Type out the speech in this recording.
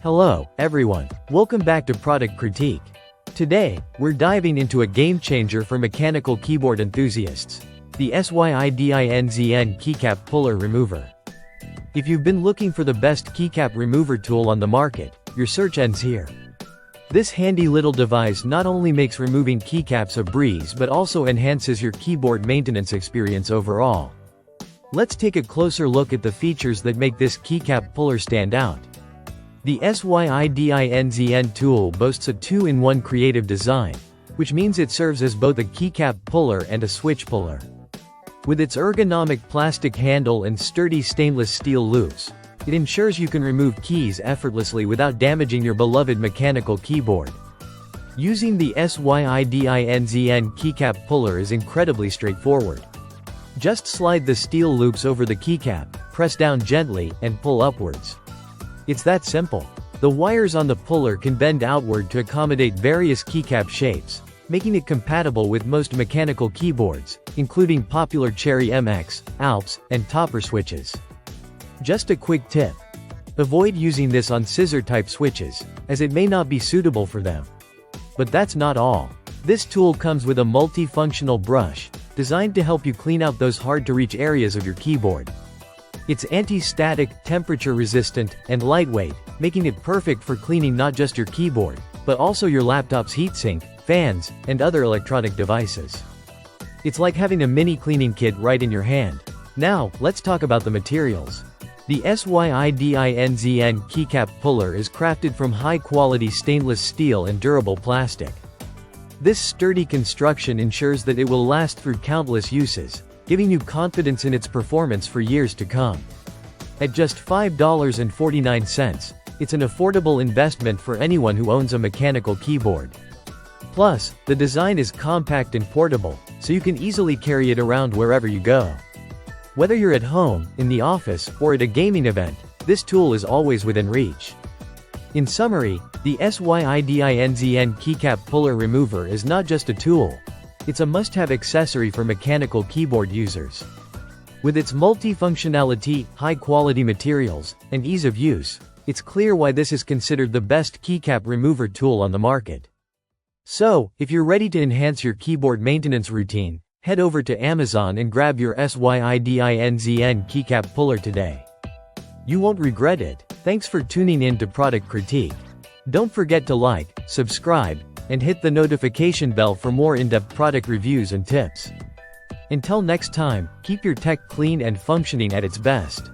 Hello, everyone. Welcome back to Product Critique. Today, we're diving into a game changer for mechanical keyboard enthusiasts. The SYIDINZN Keycap Puller Remover. If you've been looking for the best keycap remover tool on the market, your search ends here. This handy little device not only makes removing keycaps a breeze but also enhances your keyboard maintenance experience overall. Let's take a closer look at the features that make this keycap puller stand out. The SYIDINZN tool boasts a 2-in-1 creative design, which means it serves as both a keycap puller and a switch puller. With its ergonomic plastic handle and sturdy stainless steel loops, it ensures you can remove keys effortlessly without damaging your beloved mechanical keyboard. Using the SYIDINZN keycap puller is incredibly straightforward. Just slide the steel loops over the keycap, press down gently, and pull upwards. It's that simple. The wires on the puller can bend outward to accommodate various keycap shapes, making it compatible with most mechanical keyboards, including popular Cherry MX, Alps, and Topper switches. Just a quick tip. Avoid using this on scissor-type switches, as it may not be suitable for them. But that's not all. This tool comes with a multifunctional brush, designed to help you clean out those hard-to-reach areas of your keyboard. It's anti-static, temperature-resistant, and lightweight, making it perfect for cleaning not just your keyboard, but also your laptop's heatsink, fans, and other electronic devices. It's like having a mini cleaning kit right in your hand. Now, let's talk about the materials. The SYIDINZN keycap puller is crafted from high-quality stainless steel and durable plastic. This sturdy construction ensures that it will last through countless uses, giving you confidence in its performance for years to come. At just $5.49, it's an affordable investment for anyone who owns a mechanical keyboard. Plus, the design is compact and portable, so you can easily carry it around wherever you go. Whether you're at home, in the office, or at a gaming event, this tool is always within reach. In summary, the SYIDINZN Keycap Puller Remover is not just a tool. It's a must-have accessory for mechanical keyboard users. With its multifunctionality, high-quality materials, and ease of use, it's clear why this is considered the best keycap remover tool on the market. So, if you're ready to enhance your keyboard maintenance routine, head over to Amazon and grab your SYIDINZN Keycap Puller today. You won't regret it. Thanks for tuning in to Product Critique. Don't forget to like, subscribe, and hit the notification bell for more in-depth product reviews and tips. Until next time, keep your tech clean and functioning at its best.